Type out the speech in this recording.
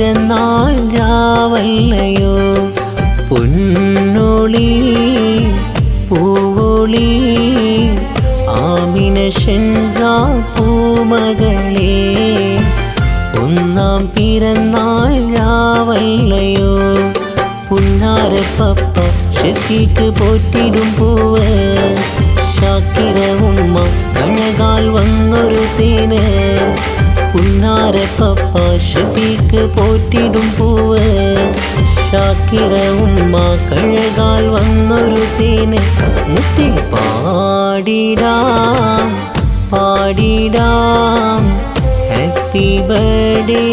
പിറന്നാൾ രാവല്ലയോ പൊന്നോളി പൂവോളി ആമിന ഷെൻസ പൂമകളെ ഒന്നാം പിറന്നാൾ രാവല്ലയോ പുന്നാരപ്പപ്പ ഷഫീക്ക് പോറ്റിടും പൂവ് ഷാക്കിറ ഉമ്മ കഴകാൽ വന്നൊരു തേന് പുന്നാരപ്പപ്പ ഷഫീക്ക് പോറ്റിടും പൂവ് ഷാക്കിറ ഉമ്മ കഴകാൽ വന്നൊരു തേന് മുത്തിൽ പാടിടാം പാടിടാം ഹാപ്പി ബർത്ത്ഡേ